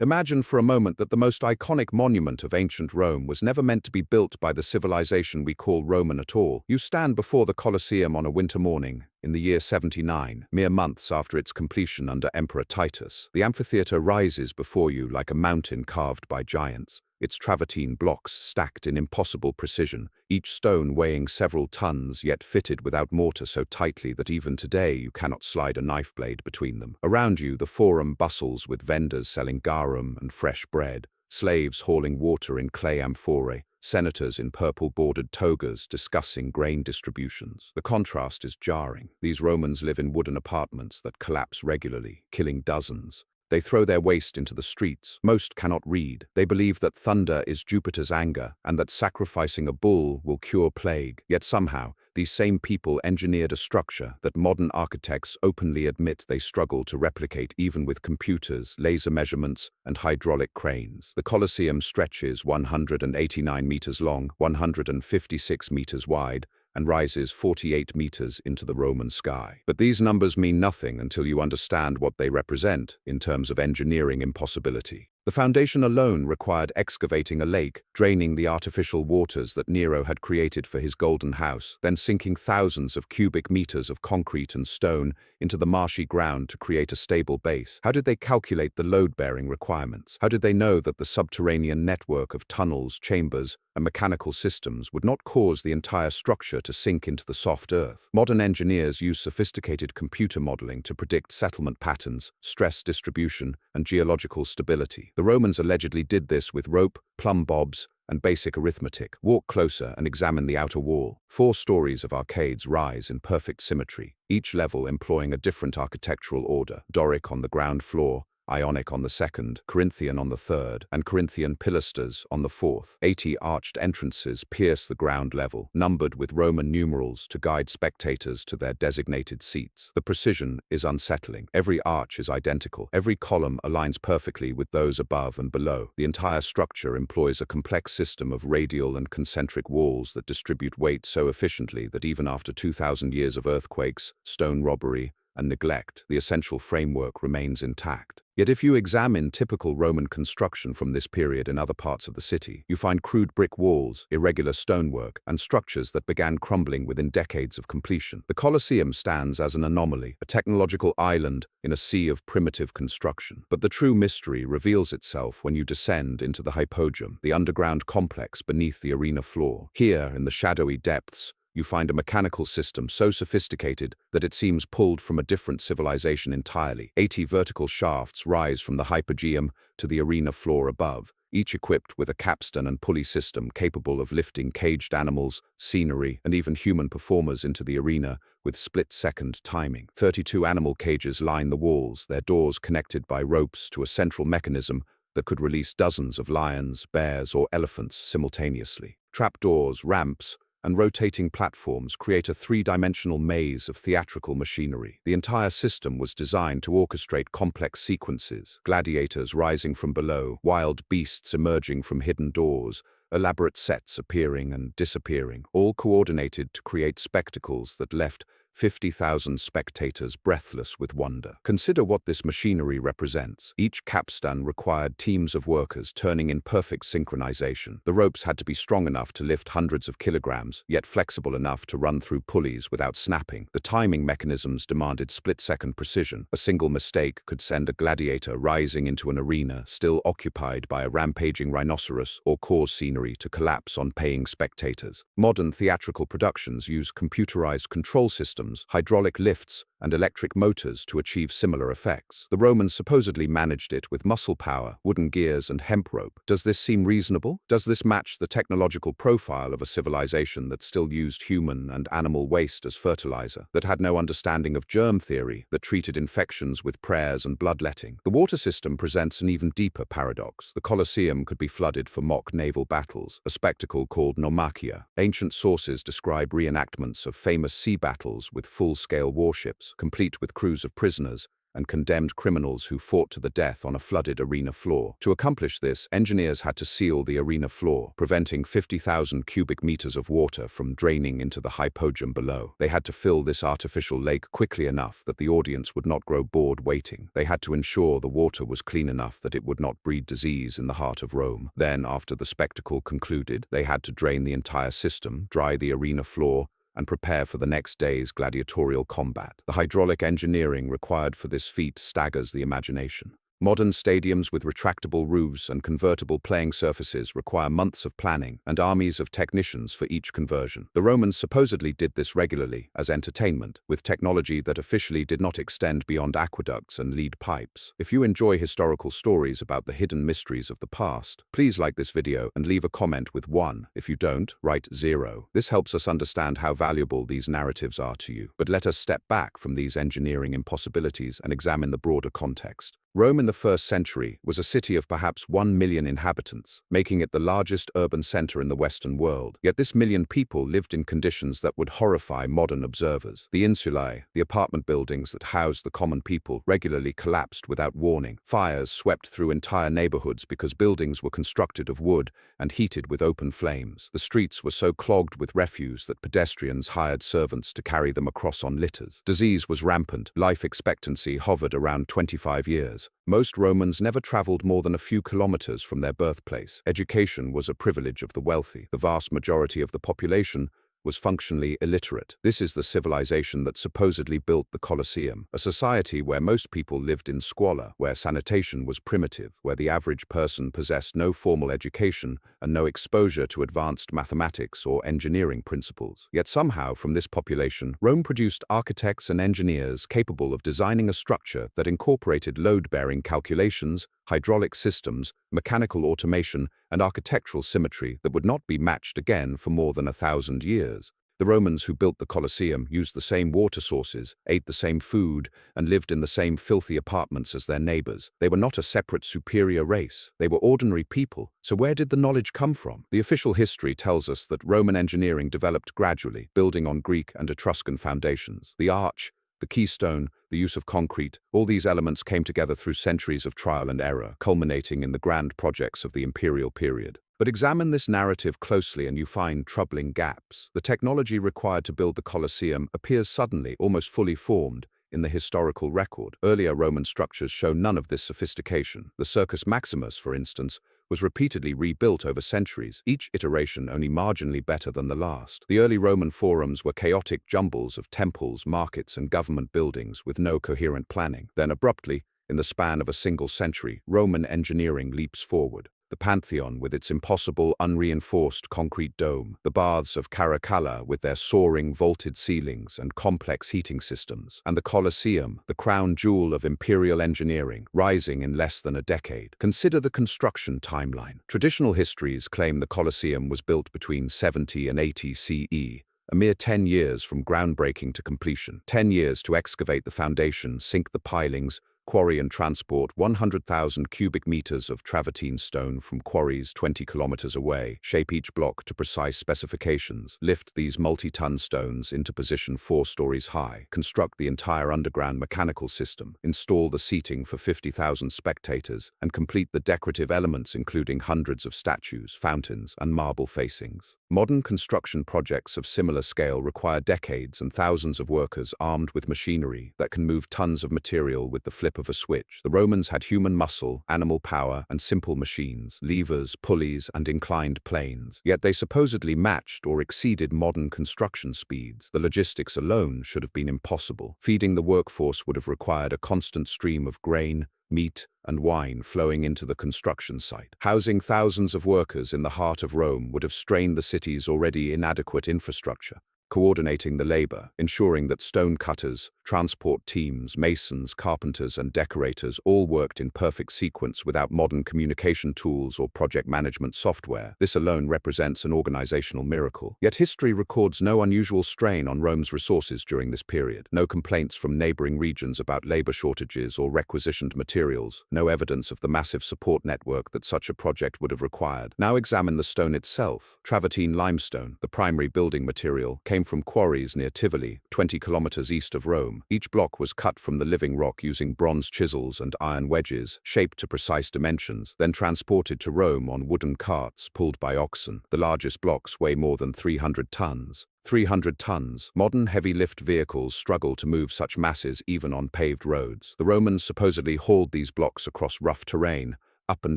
Imagine for a moment that the most iconic monument of ancient Rome was never meant to be built by the civilization we call Roman at all. You stand before the Colosseum on a winter morning, in the year 79, mere months after its completion under Emperor Titus. The amphitheater rises before you like a mountain carved by giants, its travertine blocks stacked in impossible precision, each stone weighing several tons yet fitted without mortar so tightly that even today you cannot slide a knife blade between them. Around you, the forum bustles with vendors selling garum and fresh bread, slaves hauling water in clay amphorae, senators in purple-bordered togas discussing grain distributions. The contrast is jarring. These Romans live in wooden apartments that collapse regularly, killing dozens. They throw their waste into the streets. Most cannot read. They believe that thunder is Jupiter's anger and that sacrificing a bull will cure plague. Yet somehow, these same people engineered a structure that modern architects openly admit they struggle to replicate even with computers, laser measurements, and hydraulic cranes. The Colosseum stretches 189 meters long, 156 meters wide, and rises 48 meters into the Roman sky. But these numbers mean nothing until you understand what they represent in terms of engineering impossibility. The foundation alone required excavating a lake, draining the artificial waters that Nero had created for his golden house, then sinking thousands of cubic meters of concrete and stone into the marshy ground to create a stable base. How did they calculate the load-bearing requirements? How did they know that the subterranean network of tunnels, chambers, and mechanical systems would not cause the entire structure to sink into the soft earth? Modern engineers use sophisticated computer modeling to predict settlement patterns, stress distribution, and geological stability. The Romans allegedly did this with rope, plumb bobs, and basic arithmetic. Walk closer and examine the outer wall. 4 stories of arcades rise in perfect symmetry, each level employing a different architectural order: Doric on the ground floor, Ionic on the second, Corinthian on the third, and Corinthian pilasters on the fourth. 80 arched entrances pierce the ground level, numbered with Roman numerals to guide spectators to their designated seats. The precision is unsettling. Every arch is identical. Every column aligns perfectly with those above and below. The entire structure employs a complex system of radial and concentric walls that distribute weight so efficiently that even after 2,000 years of earthquakes, stone robbery, and neglect, the essential framework remains intact. Yet if you examine typical Roman construction from this period in other parts of the city, you find crude brick walls, irregular stonework, and structures that began crumbling within decades of completion. The Colosseum stands as an anomaly, a technological island in a sea of primitive construction. But the true mystery reveals itself when you descend into the Hypogeum, the underground complex beneath the arena floor. Here, in the shadowy depths, you find a mechanical system so sophisticated that it seems pulled from a different civilization entirely. 80 vertical shafts rise from the hypogeum to the arena floor above, each equipped with a capstan and pulley system capable of lifting caged animals, scenery, and even human performers into the arena with split-second timing. 32 animal cages line the walls, their doors connected by ropes to a central mechanism that could release dozens of lions, bears, or elephants simultaneously. Trapdoors, ramps, and rotating platforms create a 3-dimensional maze of theatrical machinery. The entire system was designed to orchestrate complex sequences: gladiators rising from below, wild beasts emerging from hidden doors, elaborate sets appearing and disappearing, all coordinated to create spectacles that left 50,000 spectators breathless with wonder. Consider what this machinery represents. Each capstan required teams of workers turning in perfect synchronization. The ropes had to be strong enough to lift hundreds of kilograms, yet flexible enough to run through pulleys without snapping. The timing mechanisms demanded split-second precision. A single mistake could send a gladiator rising into an arena still occupied by a rampaging rhinoceros or cause scenery to collapse on paying spectators. Modern theatrical productions use computerized control systems, hydraulic lifts, and electric motors to achieve similar effects. The Romans supposedly managed it with muscle power, wooden gears, and hemp rope. Does this seem reasonable? Does this match the technological profile of a civilization that still used human and animal waste as fertilizer, that had no understanding of germ theory, that treated infections with prayers and bloodletting? The water system presents an even deeper paradox. The Colosseum could be flooded for mock naval battles, a spectacle called naumachia. Ancient sources describe reenactments of famous sea battles with full-scale warships, complete with crews of prisoners, and condemned criminals who fought to the death on a flooded arena floor. To accomplish this, engineers had to seal the arena floor, preventing 50,000 cubic meters of water from draining into the hypogeum below. They had to fill this artificial lake quickly enough that the audience would not grow bored waiting. They had to ensure the water was clean enough that it would not breed disease in the heart of Rome. Then, after the spectacle concluded, they had to drain the entire system, dry the arena floor, and prepare for the next day's gladiatorial combat. The hydraulic engineering required for this feat staggers the imagination. Modern stadiums with retractable roofs and convertible playing surfaces require months of planning and armies of technicians for each conversion. The Romans supposedly did this regularly as entertainment, with technology that officially did not extend beyond aqueducts and lead pipes. If you enjoy historical stories about the hidden mysteries of the past, please like this video and leave a comment with 1. If you don't, write 0. This helps us understand how valuable these narratives are to you. But let us step back from these engineering impossibilities and examine the broader context. Rome in the 1st century was a city of perhaps 1 million inhabitants, making it the largest urban center in the Western world. Yet this million people lived in conditions that would horrify modern observers. The insulae, the apartment buildings that housed the common people, regularly collapsed without warning. Fires swept through entire neighborhoods because buildings were constructed of wood and heated with open flames. The streets were so clogged with refuse that pedestrians hired servants to carry them across on litters. Disease was rampant. Life expectancy hovered around 25 years. Most Romans never traveled more than a few kilometers from their birthplace. Education was a privilege of the wealthy. The vast majority of the population was functionally illiterate. This is the civilization that supposedly built the Colosseum, a society where most people lived in squalor, where sanitation was primitive, where the average person possessed no formal education and no exposure to advanced mathematics or engineering principles. Yet somehow, from this population, Rome produced architects and engineers capable of designing a structure that incorporated load-bearing calculations, hydraulic systems, mechanical automation, and architectural symmetry that would not be matched again for more than 1,000 years. The Romans who built the Colosseum used the same water sources, ate the same food, and lived in the same filthy apartments as their neighbors. They were not a separate superior race. They were ordinary people. So where did the knowledge come from? The official history tells us that Roman engineering developed gradually, building on Greek and Etruscan foundations. The arch, the keystone, the use of concrete, all these elements came together through centuries of trial and error, culminating in the grand projects of the imperial period. But examine this narrative closely and you find troubling gaps. The technology required to build the Colosseum appears suddenly, almost fully formed, in the historical record. Earlier Roman structures show none of this sophistication. The Circus Maximus, for instance, was repeatedly rebuilt over centuries, each iteration only marginally better than the last. The early Roman forums were chaotic jumbles of temples, markets, and government buildings with no coherent planning. Then abruptly, in the span of a single century, Roman engineering leaps forward. The Pantheon with its impossible, unreinforced concrete dome, the baths of Caracalla with their soaring vaulted ceilings and complex heating systems, and the Colosseum, the crown jewel of imperial engineering, rising in less than a decade. Consider the construction timeline. Traditional histories claim the Colosseum was built between 70 and 80 CE, a mere 10 years from groundbreaking to completion. 10 years to excavate the foundation, sink the pilings, quarry and transport 100,000 cubic meters of travertine stone from quarries 20 kilometers away, shape each block to precise specifications, lift these multi-ton stones into position 4 stories high, construct the entire underground mechanical system, install the seating for 50,000 spectators, and complete the decorative elements including hundreds of statues, fountains, and marble facings. Modern construction projects of similar scale require decades and thousands of workers armed with machinery that can move tons of material with the flip of a switch. The Romans had human muscle, animal power, and simple machines, levers, pulleys, and inclined planes. Yet they supposedly matched or exceeded modern construction speeds. The logistics alone should have been impossible. Feeding the workforce would have required a constant stream of grain, meat, and wine flowing into the construction site. Housing thousands of workers in the heart of Rome would have strained the city's already inadequate infrastructure. Coordinating the labor, ensuring that stone cutters, transport teams, masons, carpenters, and decorators all worked in perfect sequence without modern communication tools or project management software. This alone represents an organizational miracle. Yet history records no unusual strain on Rome's resources during this period. No complaints from neighboring regions about labor shortages or requisitioned materials. No evidence of the massive support network that such a project would have required. Now examine the stone itself. Travertine limestone, the primary building material, came came from quarries near Tivoli, 20 kilometers east of Rome. Each block was cut from the living rock using bronze chisels and iron wedges, shaped to precise dimensions, then transported to Rome on wooden carts pulled by oxen. The largest blocks weigh more than 300 tons. 300 tons. Modern heavy-lift vehicles struggle to move such masses even on paved roads. The Romans supposedly hauled these blocks across rough terrain, up and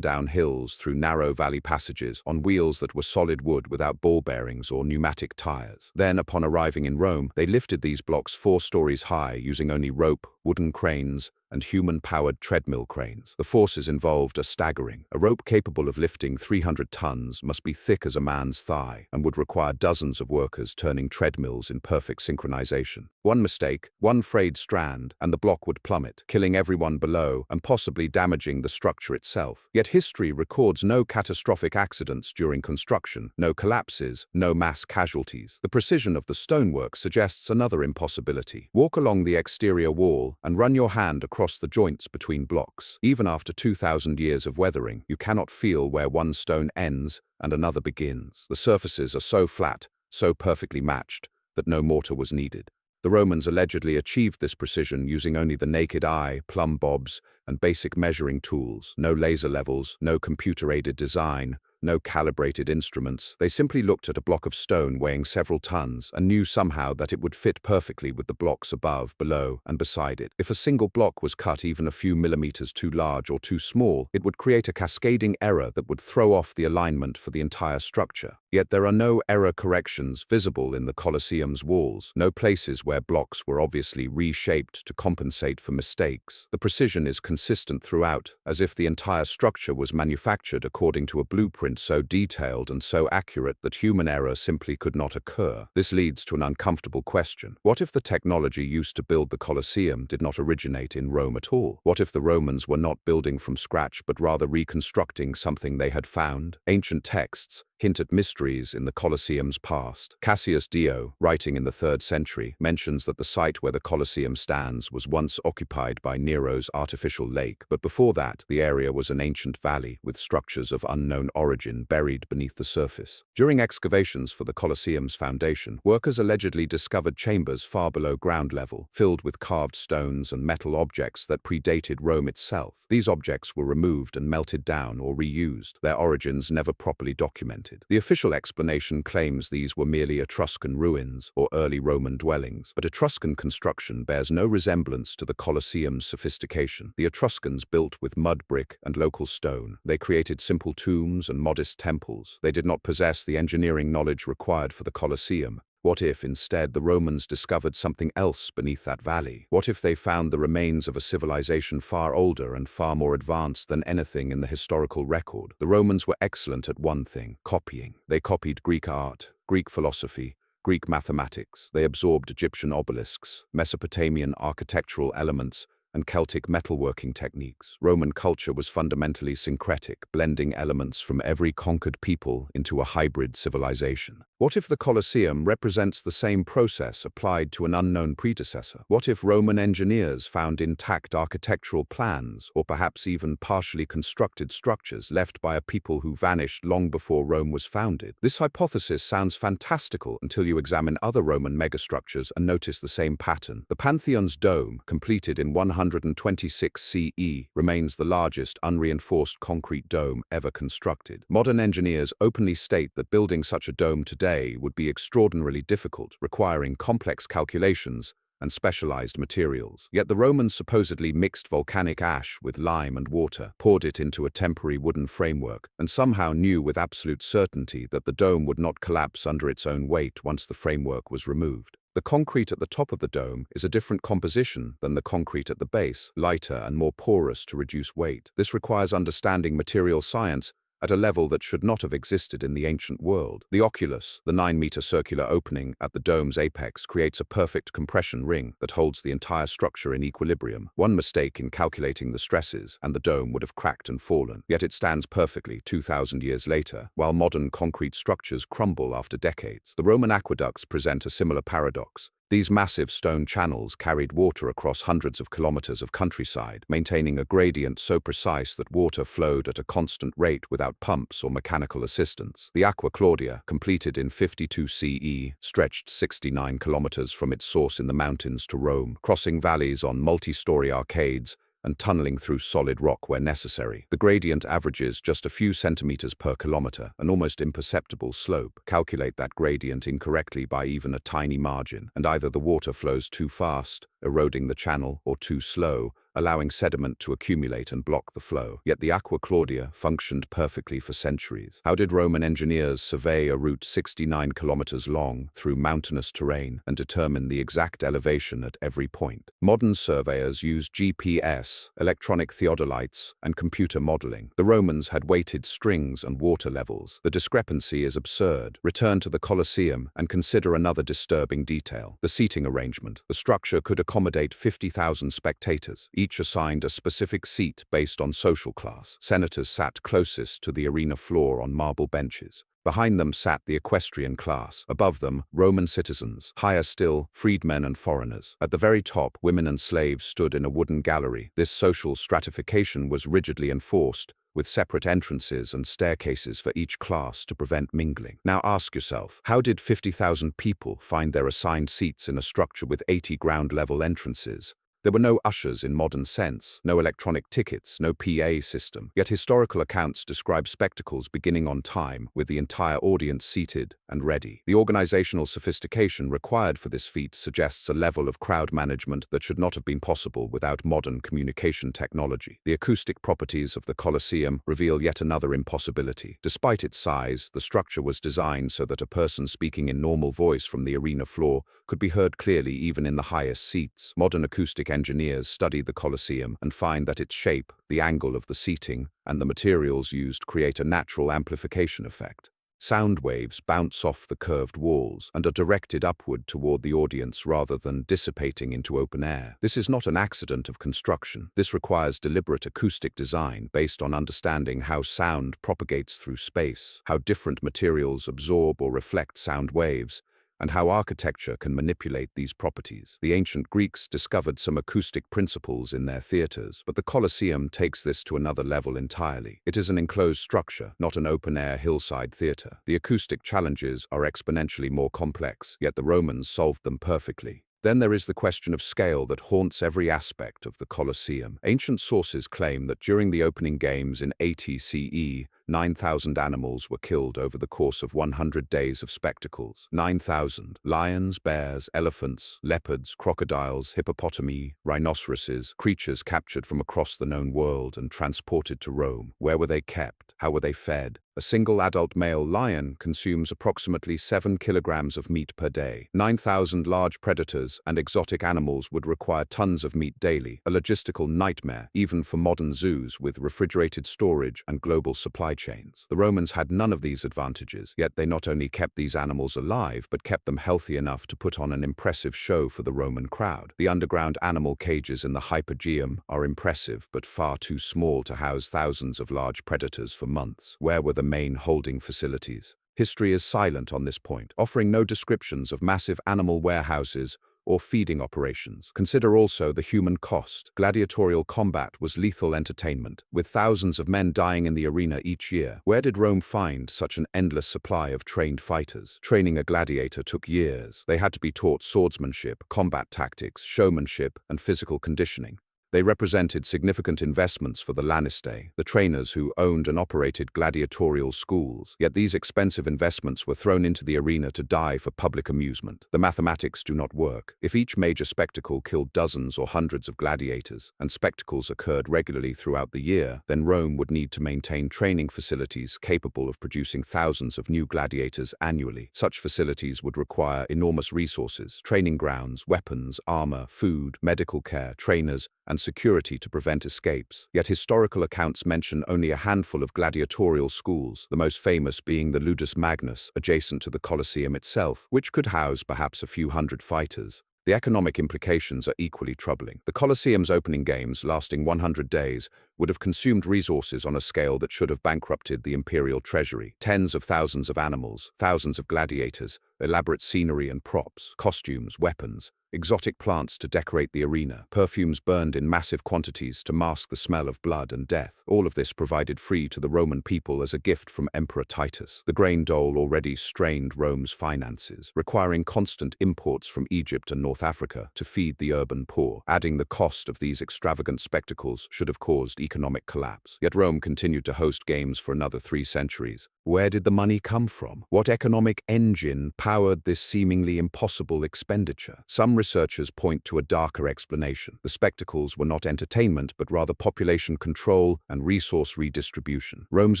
down hills, through narrow valley passages, on wheels that were solid wood without ball bearings or pneumatic tires. Then, upon arriving in Rome, they lifted these blocks 4 stories high using only rope, wooden cranes, and human-powered treadmill cranes. The forces involved are staggering. A rope capable of lifting 300 tons must be thick as a man's thigh and would require dozens of workers turning treadmills in perfect synchronization. One mistake, one frayed strand, and the block would plummet, killing everyone below and possibly damaging the structure itself. Yet history records no catastrophic accidents during construction, no collapses, no mass casualties. The precision of the stonework suggests another impossibility. Walk along the exterior wall and run your hand across the joints between blocks. Even after 2,000 years of weathering, you cannot feel where one stone ends and another begins. The surfaces are so flat, so perfectly matched, that no mortar was needed. The Romans allegedly achieved this precision using only the naked eye, plumb bobs, and basic measuring tools. No laser levels, no computer-aided design, no calibrated instruments. They simply looked at a block of stone weighing several tons and knew somehow that it would fit perfectly with the blocks above, below, and beside it. If a single block was cut even a few millimeters too large or too small, it would create a cascading error that would throw off the alignment for the entire structure. Yet there are no error corrections visible in the Colosseum's walls, no places where blocks were obviously reshaped to compensate for mistakes. The precision is consistent throughout, as if the entire structure was manufactured according to a blueprint so detailed and so accurate that human error simply could not occur. This leads to an uncomfortable question. What if the technology used to build the Colosseum did not originate in Rome at all? What if the Romans were not building from scratch but rather reconstructing something they had found? Ancient texts hint at mysteries in the Colosseum's past. Cassius Dio, writing in the 3rd century, mentions that the site where the Colosseum stands was once occupied by Nero's artificial lake, but before that, the area was an ancient valley with structures of unknown origin buried beneath the surface. During excavations for the Colosseum's foundation, workers allegedly discovered chambers far below ground level, filled with carved stones and metal objects that predated Rome itself. These objects were removed and melted down or reused, their origins never properly documented. The official explanation claims these were merely Etruscan ruins or early Roman dwellings, but Etruscan construction bears no resemblance to the Colosseum's sophistication. The Etruscans built with mud brick and local stone. They created simple tombs and modest temples. They did not possess the engineering knowledge required for the Colosseum. What if, instead, the Romans discovered something else beneath that valley? What if they found the remains of a civilization far older and far more advanced than anything in the historical record? The Romans were excellent at one thing: copying. They copied Greek art, Greek philosophy, Greek mathematics. They absorbed Egyptian obelisks, Mesopotamian architectural elements, and Celtic metalworking techniques. Roman culture was fundamentally syncretic, blending elements from every conquered people into a hybrid civilization. What if the Colosseum represents the same process applied to an unknown predecessor? What if Roman engineers found intact architectural plans, or perhaps even partially constructed structures left by a people who vanished long before Rome was founded? This hypothesis sounds fantastical until you examine other Roman megastructures and notice the same pattern. The Pantheon's dome, completed in 126 CE, remains the largest unreinforced concrete dome ever constructed. Modern engineers openly state that building such a dome today would be extraordinarily difficult, requiring complex calculations and specialized materials. Yet the Romans supposedly mixed volcanic ash with lime and water, poured it into a temporary wooden framework, and somehow knew with absolute certainty that the dome would not collapse under its own weight once the framework was removed. The concrete at the top of the dome is a different composition than the concrete at the base, lighter and more porous to reduce weight. This requires understanding material science at a level that should not have existed in the ancient world. The oculus, the 9-meter circular opening at the dome's apex, creates a perfect compression ring that holds the entire structure in equilibrium. One mistake in calculating the stresses, and the dome would have cracked and fallen. Yet it stands perfectly 2,000 years later, while modern concrete structures crumble after decades. The Roman aqueducts present a similar paradox. These massive stone channels carried water across hundreds of kilometers of countryside, maintaining a gradient so precise that water flowed at a constant rate without pumps or mechanical assistance. The Aqua Claudia, completed in 52 CE, stretched 69 kilometers from its source in the mountains to Rome, crossing valleys on multi-story arcades and tunneling through solid rock where necessary. The gradient averages just a few centimeters per kilometer, an almost imperceptible slope. Calculate that gradient incorrectly by even a tiny margin, and either the water flows too fast, eroding the channel, or too slow, allowing sediment to accumulate and block the flow. Yet the Aqua Claudia functioned perfectly for centuries. How did Roman engineers survey a route 69 kilometers long through mountainous terrain and determine the exact elevation at every point? Modern surveyors use GPS, electronic theodolites, and computer modeling. The Romans had weighted strings and water levels. The discrepancy is absurd. Return to the Colosseum and consider another disturbing detail: the seating arrangement. The structure could accommodate 50,000 spectators, each assigned a specific seat based on social class. Senators sat closest to the arena floor on marble benches. Behind them sat the equestrian class. Above them, Roman citizens. Higher still, freedmen and foreigners. At the very top, women and slaves stood in a wooden gallery. This social stratification was rigidly enforced, with separate entrances and staircases for each class to prevent mingling. Now ask yourself, how did 50,000 people find their assigned seats in a structure with 80 ground-level entrances? There were no ushers in modern sense, no electronic tickets, no PA system. Yet historical accounts describe spectacles beginning on time, with the entire audience seated and ready. The organizational sophistication required for this feat suggests a level of crowd management that should not have been possible without modern communication technology. The acoustic properties of the Colosseum reveal yet another impossibility. Despite its size, the structure was designed so that a person speaking in normal voice from the arena floor could be heard clearly even in the highest seats. Modern acoustic engineers study the Colosseum and find that its shape, the angle of the seating, and the materials used create a natural amplification effect. Sound waves bounce off the curved walls and are directed upward toward the audience rather than dissipating into open air. This is not an accident of construction. This requires deliberate acoustic design based on understanding how sound propagates through space, how different materials absorb or reflect sound waves, and how architecture can manipulate these properties. The ancient Greeks discovered some acoustic principles in their theaters, but the Colosseum takes this to another level entirely. It is an enclosed structure, not an open-air hillside theater. The acoustic challenges are exponentially more complex, yet the Romans solved them perfectly. Then there is the question of scale that haunts every aspect of the Colosseum. Ancient sources claim that during the opening games in 80 CE, 9,000 animals were killed over the course of 100 days of spectacles. 9,000. Lions, bears, elephants, leopards, crocodiles, hippopotami, rhinoceroses, creatures captured from across the known world and transported to Rome. Where were they kept? How were they fed? A single adult male lion consumes approximately 7 kilograms of meat per day. 9,000 large predators and exotic animals would require tons of meat daily, a logistical nightmare, even for modern zoos with refrigerated storage and global supply chains. The Romans had none of these advantages, yet they not only kept these animals alive, but kept them healthy enough to put on an impressive show for the Roman crowd. The underground animal cages in the Hypogeum are impressive, but far too small to house thousands of large predators for months. Where were the main holding facilities? History is silent on this point, offering no descriptions of massive animal warehouses or feeding operations. Consider also the human cost. Gladiatorial combat was lethal entertainment, with thousands of men dying in the arena each year. Where did Rome find such an endless supply of trained fighters? Training a gladiator took years. They had to be taught swordsmanship, combat tactics, showmanship, and physical conditioning. They represented significant investments for the Lanistae, the trainers who owned and operated gladiatorial schools. Yet these expensive investments were thrown into the arena to die for public amusement. The mathematics do not work. If each major spectacle killed dozens or hundreds of gladiators, and spectacles occurred regularly throughout the year, then Rome would need to maintain training facilities capable of producing thousands of new gladiators annually. Such facilities would require enormous resources: training grounds, weapons, armor, food, medical care, trainers, and security to prevent escapes. Yet historical accounts mention only a handful of gladiatorial schools, the most famous being the Ludus Magnus, adjacent to the Colosseum itself, which could house perhaps a few hundred fighters. The economic implications are equally troubling. The Colosseum's opening games, lasting 100 days, would have consumed resources on a scale that should have bankrupted the imperial treasury. Tens of thousands of animals, thousands of gladiators, elaborate scenery and props, costumes, weapons, exotic plants to decorate the arena, perfumes burned in massive quantities to mask the smell of blood and death. All of this provided free to the Roman people as a gift from Emperor Titus. The grain dole already strained Rome's finances, requiring constant imports from Egypt and North Africa to feed the urban poor. Adding the cost of these extravagant spectacles should have caused economic collapse. Yet Rome continued to host games for another 3 centuries. Where did the money come from? What economic engine powered this seemingly impossible expenditure? Some researchers point to a darker explanation. The spectacles were not entertainment, but rather population control and resource redistribution. Rome's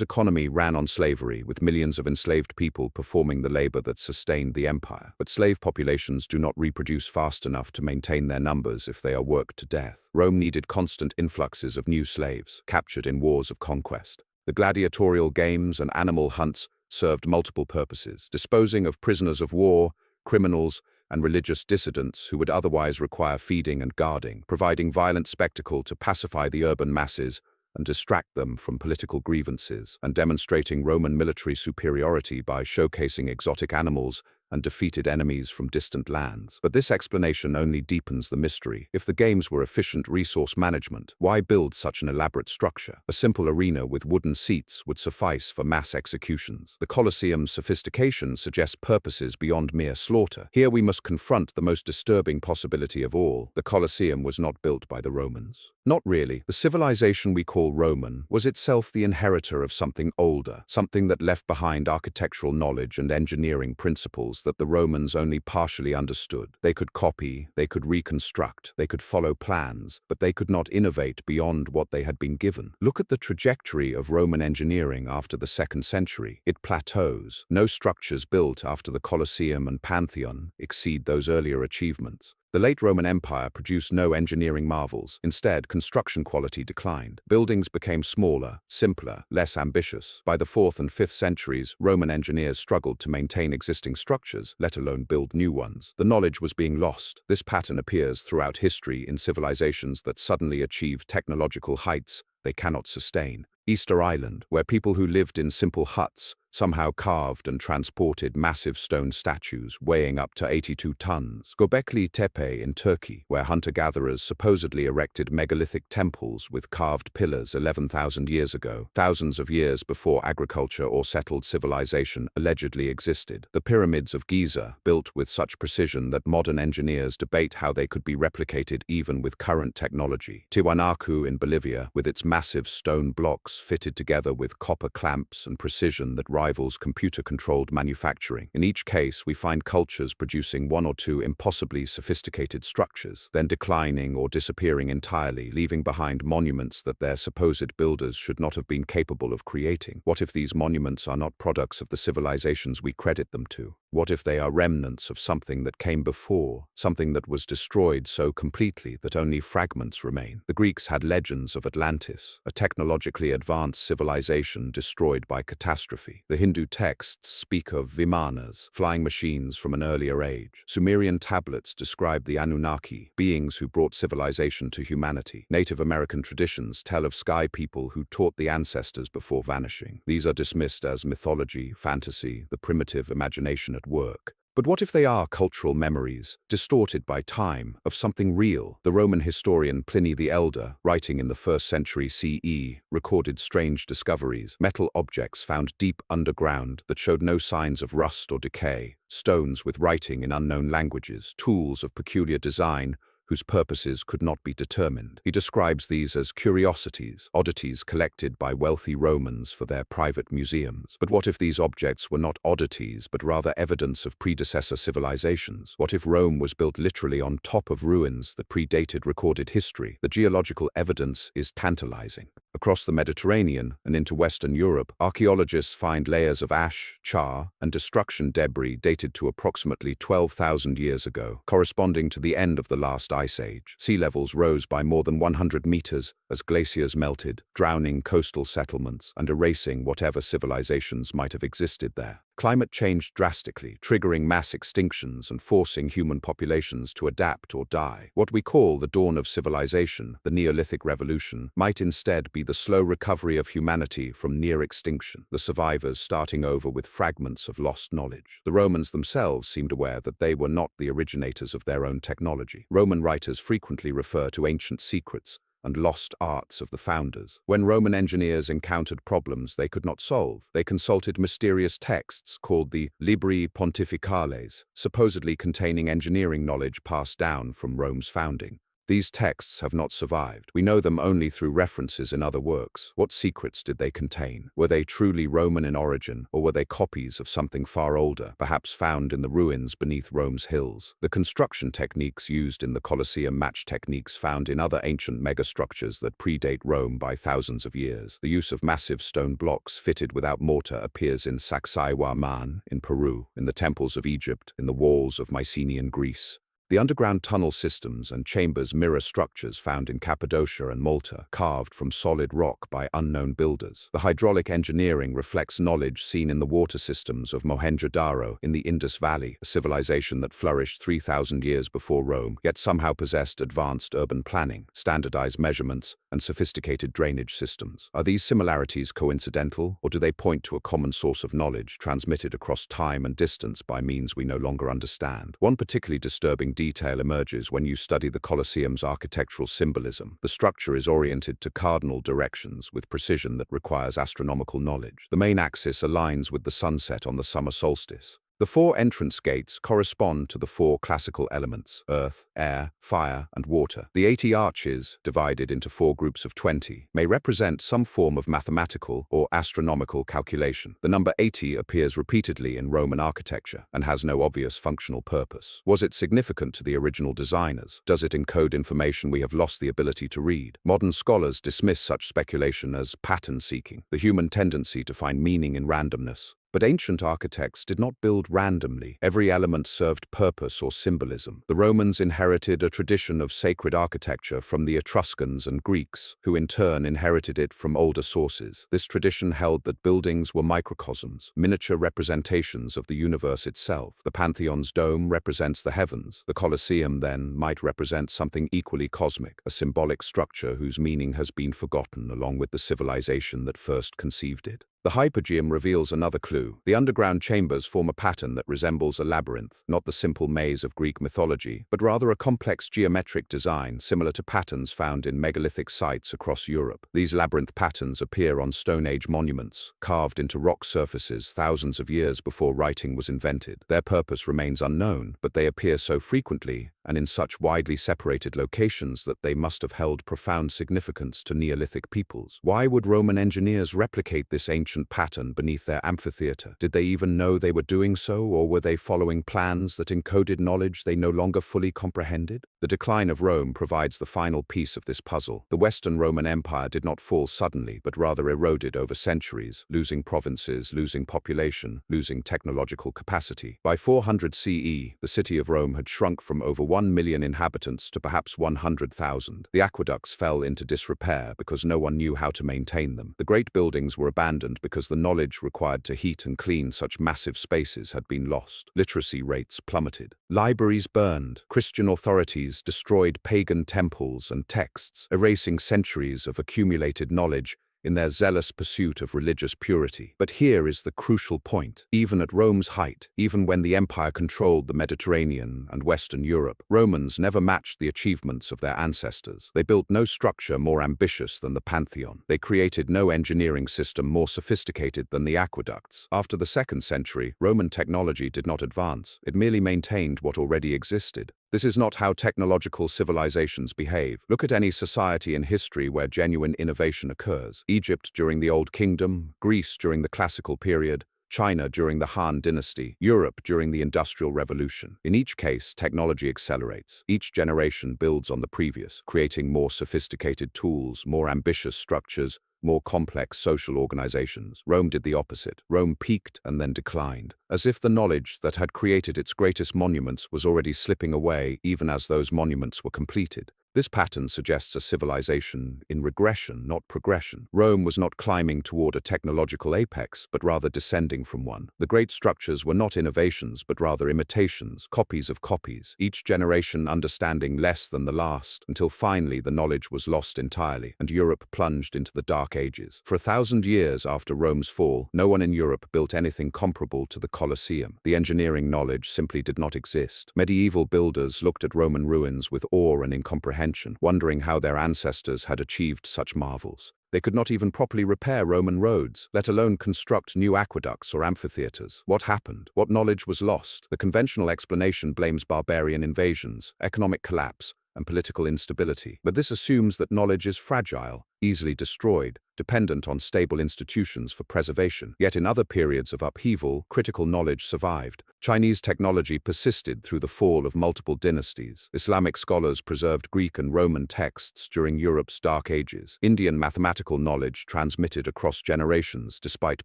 economy ran on slavery, with millions of enslaved people performing the labor that sustained the empire. But slave populations do not reproduce fast enough to maintain their numbers if they are worked to death. Rome needed constant influxes of new slaves, captured in wars of conquest. The gladiatorial games and animal hunts served multiple purposes, disposing of prisoners of war, criminals, and religious dissidents who would otherwise require feeding and guarding, providing violent spectacle to pacify the urban masses and distract them from political grievances, and demonstrating Roman military superiority by showcasing exotic animals and defeated enemies from distant lands. But this explanation only deepens the mystery. If the games were efficient resource management, why build such an elaborate structure? A simple arena with wooden seats would suffice for mass executions. The Colosseum's sophistication suggests purposes beyond mere slaughter. Here we must confront the most disturbing possibility of all. The Colosseum was not built by the Romans. Not really. The civilization we call Roman was itself the inheritor of something older, something that left behind architectural knowledge and engineering principles that the Romans only partially understood. They could copy, they could reconstruct, they could follow plans, but they could not innovate beyond what they had been given. Look at the trajectory of Roman engineering after the 2nd century. It plateaus. No structures built after the Colosseum and Pantheon exceed those earlier achievements. The late Roman Empire produced no engineering marvels. Instead, construction quality declined. Buildings became smaller, simpler, less ambitious. By the 4th and 5th centuries, Roman engineers struggled to maintain existing structures, let alone build new ones. The knowledge was being lost. This pattern appears throughout history in civilizations that suddenly achieve technological heights they cannot sustain. Easter Island, where people who lived in simple huts somehow carved and transported massive stone statues weighing up to 82 tons. Göbekli Tepe in Turkey, where hunter-gatherers supposedly erected megalithic temples with carved pillars 11,000 years ago, thousands of years before agriculture or settled civilization allegedly existed. The pyramids of Giza, built with such precision that modern engineers debate how they could be replicated even with current technology. Tiwanaku in Bolivia, with its massive stone blocks fitted together with copper clamps and precision that rivals computer-controlled manufacturing. In each case, we find cultures producing 1 or 2 impossibly sophisticated structures, then declining or disappearing entirely, leaving behind monuments that their supposed builders should not have been capable of creating. What if these monuments are not products of the civilizations we credit them to? What if they are remnants of something that came before, something that was destroyed so completely that only fragments remain? The Greeks had legends of Atlantis, a technologically advanced civilization destroyed by catastrophe. The Hindu texts speak of Vimanas, flying machines from an earlier age. Sumerian tablets describe the Anunnaki, beings who brought civilization to humanity. Native American traditions tell of sky people who taught the ancestors before vanishing. These are dismissed as mythology, fantasy, the primitive imagination at work. But what if they are cultural memories, distorted by time, of something real? The Roman historian Pliny the Elder, writing in the 1st century CE, recorded strange discoveries: metal objects found deep underground that showed no signs of rust or decay, stones with writing in unknown languages, tools of peculiar design whose purposes could not be determined. He describes these as curiosities, oddities collected by wealthy Romans for their private museums. But what if these objects were not oddities, but rather evidence of predecessor civilizations? What if Rome was built literally on top of ruins that predated recorded history? The geological evidence is tantalizing. Across the Mediterranean and into Western Europe, archaeologists find layers of ash, char, and destruction debris dated to approximately 12,000 years ago, corresponding to the end of the last Ice Age. Sea levels rose by more than 100 meters as glaciers melted, drowning coastal settlements and erasing whatever civilizations might have existed there. Climate changed drastically, triggering mass extinctions and forcing human populations to adapt or die. What we call the dawn of civilization, the Neolithic Revolution, might instead be the slow recovery of humanity from near extinction, the survivors starting over with fragments of lost knowledge. The Romans themselves seemed aware that they were not the originators of their own technology. Roman writers frequently refer to ancient secrets and lost arts of the founders. When Roman engineers encountered problems they could not solve, they consulted mysterious texts called the Libri Pontificales, supposedly containing engineering knowledge passed down from Rome's founding. These texts have not survived. We know them only through references in other works. What secrets did they contain? Were they truly Roman in origin, or were they copies of something far older, perhaps found in the ruins beneath Rome's hills? The construction techniques used in the Colosseum match techniques found in other ancient megastructures that predate Rome by thousands of years. The use of massive stone blocks fitted without mortar appears in Sacsayhuaman in Peru, in the temples of Egypt, in the walls of Mycenaean Greece. The underground tunnel systems and chambers mirror structures found in Cappadocia and Malta, carved from solid rock by unknown builders. The hydraulic engineering reflects knowledge seen in the water systems of Mohenjo-Daro in the Indus Valley, a civilization that flourished 3,000 years before Rome, yet somehow possessed advanced urban planning, standardized measurements, and sophisticated drainage systems. Are these similarities coincidental, or do they point to a common source of knowledge transmitted across time and distance by means we no longer understand? One particularly disturbing detail emerges when you study the Colosseum's architectural symbolism. The structure is oriented to cardinal directions with precision that requires astronomical knowledge. The main axis aligns with the sunset on the summer solstice. The four entrance gates correspond to the four classical elements: earth, air, fire, and water. The 80 arches, divided into four groups of 20, may represent some form of mathematical or astronomical calculation. The number 80 appears repeatedly in Roman architecture and has no obvious functional purpose. Was it significant to the original designers? Does it encode information we have lost the ability to read? Modern scholars dismiss such speculation as pattern seeking, the human tendency to find meaning in randomness. But ancient architects did not build randomly. Every element served purpose or symbolism. The Romans inherited a tradition of sacred architecture from the Etruscans and Greeks, who in turn inherited it from older sources. This tradition held that buildings were microcosms, miniature representations of the universe itself. The Pantheon's dome represents the heavens. The Colosseum, then, might represent something equally cosmic, a symbolic structure whose meaning has been forgotten along with the civilization that first conceived it. The hypogeum reveals another clue. The underground chambers form a pattern that resembles a labyrinth, not the simple maze of Greek mythology, but rather a complex geometric design similar to patterns found in megalithic sites across Europe. These labyrinth patterns appear on Stone Age monuments, carved into rock surfaces thousands of years before writing was invented. Their purpose remains unknown, but they appear so frequently and in such widely separated locations that they must have held profound significance to Neolithic peoples. Why would Roman engineers replicate this ancient pattern beneath their amphitheater? Did they even know they were doing so, or were they following plans that encoded knowledge they no longer fully comprehended? The decline of Rome provides the final piece of this puzzle. The Western Roman Empire did not fall suddenly, but rather eroded over centuries, losing provinces, losing population, losing technological capacity. By 400 CE, the city of Rome had shrunk from over 1 million inhabitants to perhaps 100,000. The aqueducts fell into disrepair because no one knew how to maintain them. The great buildings were abandoned because the knowledge required to heat and clean such massive spaces had been lost. Literacy rates plummeted. Libraries burned. Christian authorities destroyed pagan temples and texts, erasing centuries of accumulated knowledge in their zealous pursuit of religious purity. But here is the crucial point. Even at Rome's height, even when the empire controlled the Mediterranean and Western Europe, Romans never matched the achievements of their ancestors. They built no structure more ambitious than the Pantheon. They created no engineering system more sophisticated than the aqueducts. After the 2nd century, Roman technology did not advance. It merely maintained what already existed. This is not how technological civilizations behave. Look at any society in history where genuine innovation occurs. Egypt during the Old Kingdom, Greece during the Classical period, China during the Han Dynasty, Europe during the Industrial Revolution. In each case, technology accelerates. Each generation builds on the previous, creating more sophisticated tools, more ambitious structures, more complex social organizations. Rome did the opposite. Rome peaked and then declined, as if the knowledge that had created its greatest monuments was already slipping away even as those monuments were completed. This pattern suggests a civilization in regression, not progression. Rome was not climbing toward a technological apex, but rather descending from one. The great structures were not innovations, but rather imitations, copies of copies, each generation understanding less than the last, until finally the knowledge was lost entirely, and Europe plunged into the Dark Ages. For 1,000 years after Rome's fall, no one in Europe built anything comparable to the Colosseum. The engineering knowledge simply did not exist. Medieval builders looked at Roman ruins with awe and incomprehension, wondering how their ancestors had achieved such marvels. They could not even properly repair Roman roads, let alone construct new aqueducts or amphitheaters. What happened? What knowledge was lost? The conventional explanation blames barbarian invasions, economic collapse, and political instability. But this assumes that knowledge is fragile, easily destroyed, dependent on stable institutions for preservation. Yet in other periods of upheaval, critical knowledge survived. Chinese technology persisted through the fall of multiple dynasties. Islamic scholars preserved Greek and Roman texts during Europe's Dark Ages. Indian mathematical knowledge transmitted across generations despite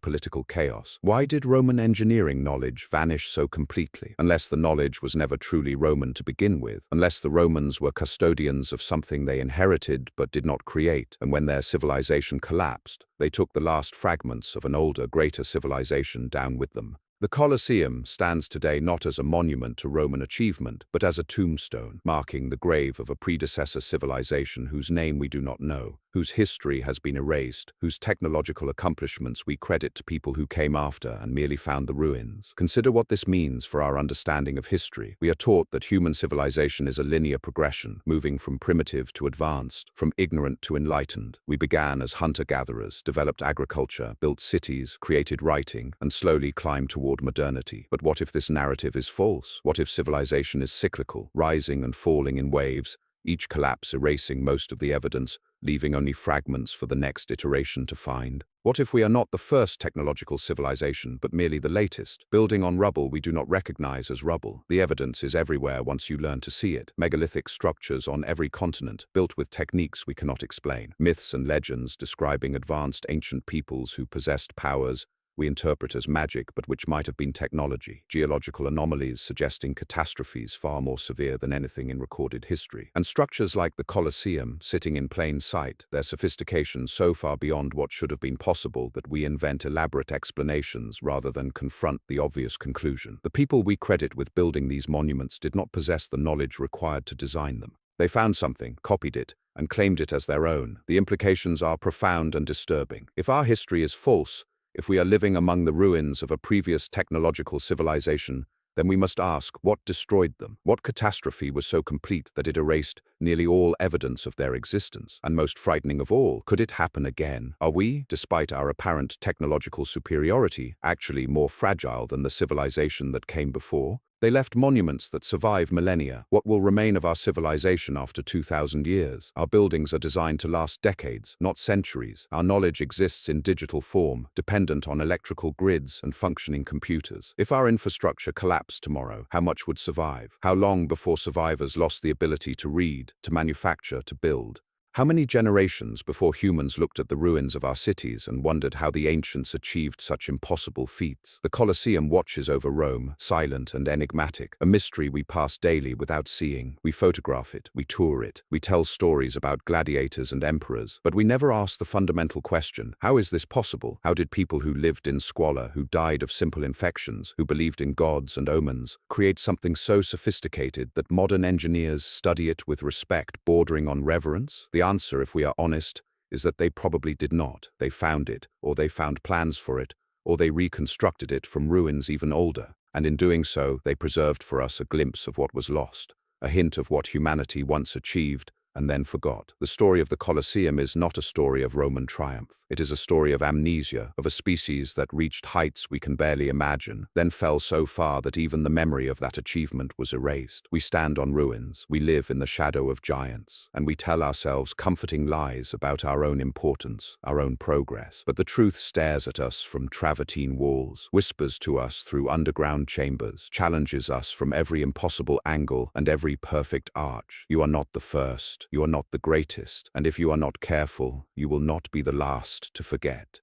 political chaos. Why did Roman engineering knowledge vanish so completely? Unless the knowledge was never truly Roman to begin with, unless the Romans were custodians of something they inherited but did not create, and when their civilization collapsed, they took the last fragments of an older, greater civilization down with them. The Colosseum stands today not as a monument to Roman achievement, but as a tombstone, marking the grave of a predecessor civilization whose name we do not know, whose history has been erased, whose technological accomplishments we credit to people who came after and merely found the ruins. Consider what this means for our understanding of history. We are taught that human civilization is a linear progression, moving from primitive to advanced, from ignorant to enlightened. We began as hunter-gatherers, developed agriculture, built cities, created writing, and slowly climbed toward modernity. But what if this narrative is false? What if civilization is cyclical, rising and falling in waves, each collapse erasing most of the evidence, leaving only fragments for the next iteration to find? What if we are not the first technological civilization, but merely the latest, building on rubble we do not recognize as rubble? The evidence is everywhere once you learn to see it. Megalithic structures on every continent, built with techniques we cannot explain. Myths and legends describing advanced ancient peoples who possessed powers we interpret as magic but which might have been technology. Geological anomalies suggesting catastrophes far more severe than anything in recorded history. And structures like the Colosseum sitting in plain sight, their sophistication so far beyond what should have been possible that we invent elaborate explanations rather than confront the obvious conclusion. The people we credit with building these monuments did not possess the knowledge required to design them. They found something, copied it, and claimed it as their own. The implications are profound and disturbing. If our history is false, if we are living among the ruins of a previous technological civilization, then we must ask, what destroyed them? What catastrophe was so complete that it erased nearly all evidence of their existence? And most frightening of all, could it happen again? Are we, despite our apparent technological superiority, actually more fragile than the civilization that came before? They left monuments that survive millennia. What will remain of our civilization after 2,000 years? Our buildings are designed to last decades, not centuries. Our knowledge exists in digital form, dependent on electrical grids and functioning computers. If our infrastructure collapsed tomorrow, how much would survive? How long before survivors lost the ability to read, to manufacture, to build? How many generations before humans looked at the ruins of our cities and wondered how the ancients achieved such impossible feats? The Colosseum watches over Rome, silent and enigmatic, a mystery we pass daily without seeing. We photograph it, we tour it, we tell stories about gladiators and emperors, but we never ask the fundamental question, how is this possible? How did people who lived in squalor, who died of simple infections, who believed in gods and omens, create something so sophisticated that modern engineers study it with respect bordering on reverence? The answer, if we are honest, is that they probably did not. They found it, or they found plans for it, or they reconstructed it from ruins even older. And in doing so, they preserved for us a glimpse of what was lost, a hint of what humanity once achieved and then forgot. The story of the Colosseum is not a story of Roman triumph. It is a story of amnesia, of a species that reached heights we can barely imagine, then fell so far that even the memory of that achievement was erased. We stand on ruins, we live in the shadow of giants, and we tell ourselves comforting lies about our own importance, our own progress. But the truth stares at us from travertine walls, whispers to us through underground chambers, challenges us from every impossible angle and every perfect arch. You are not the first. You are not the greatest, and if you are not careful, you will not be the last to forget.